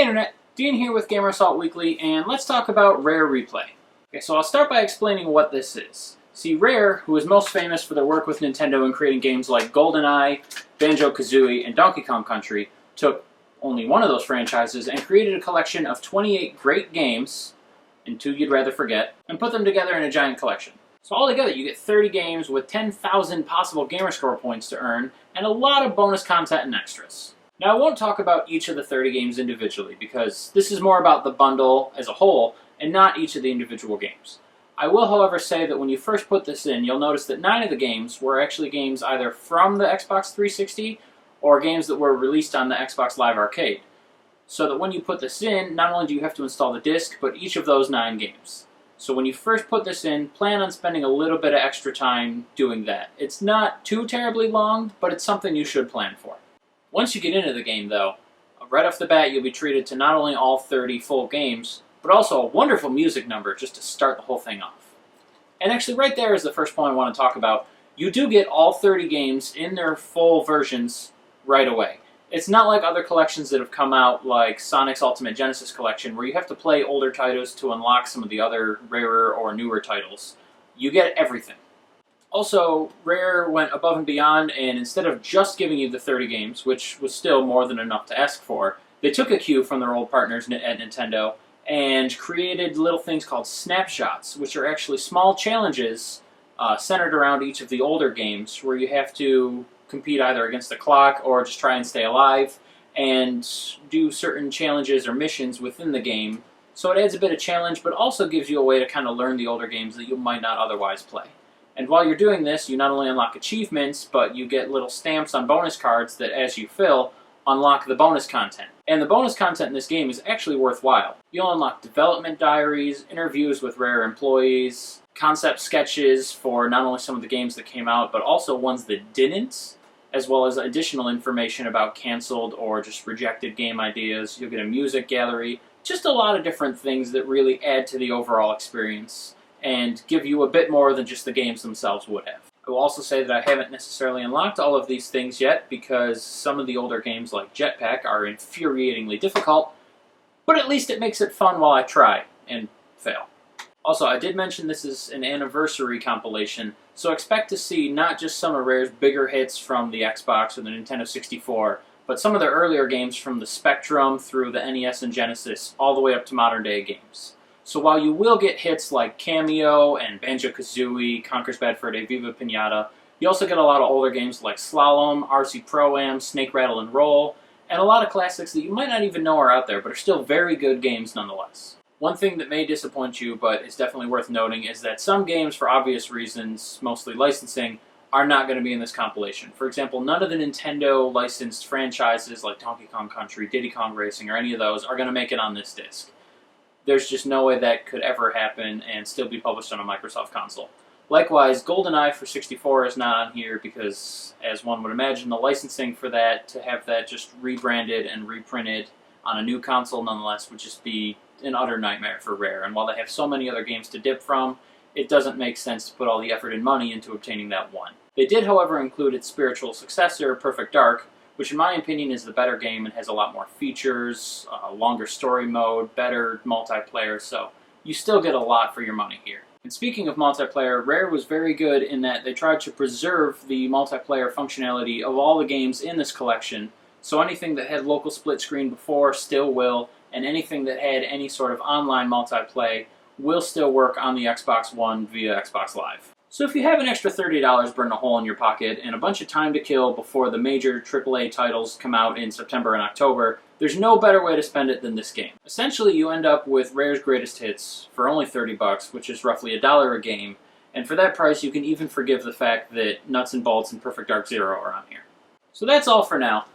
Internet, Dean here with Gamer Assault Weekly, and let's talk about Rare Replay. Okay, so I'll start by explaining what this is. See, Rare, who is most famous for their work with Nintendo in creating games like GoldenEye, Banjo-Kazooie, and Donkey Kong Country, took only one of those franchises and created a collection of 28 great games, and 2 you'd rather forget, and put them together in a giant collection. So altogether, you get 30 games with 10,000 possible Gamerscore points to earn, and a lot of bonus content and extras. Now, I won't talk about each of the 30 games individually, because this is more about the bundle as a whole, and not each of the individual games. I will, however, say that when you first put this in, you'll notice that 9 of the games were actually games either from the Xbox 360, or games that were released on the Xbox Live Arcade. So that when you put this in, not only do you have to install the disc, but each of those 9 games. So when you first put this in, plan on spending a little bit of extra time doing that. It's not too terribly long, but it's something you should plan for. Once you get into the game, though, right off the bat you'll be treated to not only all 30 full games, but also a wonderful music number just to start the whole thing off. And actually right there is the first point I want to talk about. You do get all 30 games in their full versions right away. It's not like other collections that have come out, like Sonic's Ultimate Genesis Collection, where you have to play older titles to unlock some of the other rarer or newer titles. You get everything. Also, Rare went above and beyond, and instead of just giving you the 30 games, which was still more than enough to ask for, they took a cue from their old partners at Nintendo and created little things called snapshots, which are actually small challenges centered around each of the older games, where you have to compete either against the clock or just try and stay alive and do certain challenges or missions within the game. So it adds a bit of challenge, but also gives you a way to kind of learn the older games that you might not otherwise play. And while you're doing this, you not only unlock achievements, but you get little stamps on bonus cards that, as you fill, unlock the bonus content. And the bonus content in this game is actually worthwhile. You'll unlock development diaries, interviews with Rare employees, concept sketches for not only some of the games that came out, but also ones that didn't, as well as additional information about canceled or just rejected game ideas. You'll get a music gallery, just a lot of different things that really add to the overall experience and give you a bit more than just the games themselves would have. I will also say that I haven't necessarily unlocked all of these things yet, because some of the older games like Jetpack are infuriatingly difficult, but at least it makes it fun while I try and fail. Also, I did mention this is an anniversary compilation, so expect to see not just some of Rare's bigger hits from the Xbox or the Nintendo 64, but some of their earlier games from the Spectrum through the NES and Genesis, all the way up to modern day games. So while you will get hits like Cameo and Banjo-Kazooie, Conker's Bad Fur Day, Viva Pinata, you also get a lot of older games like Slalom, RC Pro-Am, Snake Rattle and Roll, and a lot of classics that you might not even know are out there, but are still very good games nonetheless. One thing that may disappoint you, but is definitely worth noting, is that some games, for obvious reasons, mostly licensing, are not going to be in this compilation. For example, none of the Nintendo licensed franchises like Donkey Kong Country, Diddy Kong Racing, or any of those are going to make it on this disc. There's just no way that could ever happen and still be published on a Microsoft console. Likewise, GoldenEye for 64 is not on here because, as one would imagine, the licensing for that, to have that just rebranded and reprinted on a new console nonetheless, would just be an utter nightmare for Rare. And while they have so many other games to dip from, it doesn't make sense to put all the effort and money into obtaining that one. They did, however, include its spiritual successor, Perfect Dark, which in my opinion is the better game and has a lot more features, longer story mode, better multiplayer, so you still get a lot for your money here. And speaking of multiplayer, Rare was very good in that they tried to preserve the multiplayer functionality of all the games in this collection, so anything that had local split screen before still will, and anything that had any sort of online multiplayer will still work on the Xbox One via Xbox Live. So if you have an extra $30 burning a hole in your pocket and a bunch of time to kill before the major AAA titles come out in September and October, there's no better way to spend it than this game. Essentially, you end up with Rare's greatest hits for only $30, which is roughly $1 a game, and for that price you can even forgive the fact that Nuts and Bolts and Perfect Dark Zero are on here. So that's all for now.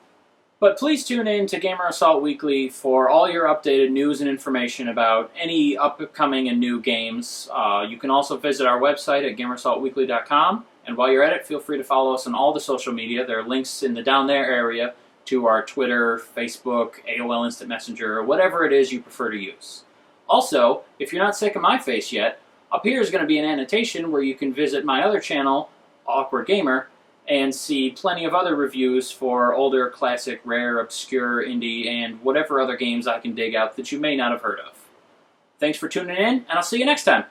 But please tune in to Gamer Assault Weekly for all your updated news and information about any upcoming and new games. You can also visit our website at gamerassaultweekly.com, and while you're at it, feel free to follow us on all the social media. There are links in the down there area to our Twitter, Facebook, AOL Instant Messenger, or whatever it is you prefer to use. Also, if you're not sick of my face yet, up here is going to be an annotation where you can visit my other channel, Awkward Gamer, and see plenty of other reviews for older, classic, rare, obscure, indie, and whatever other games I can dig out that you may not have heard of. Thanks for tuning in, and I'll see you next time.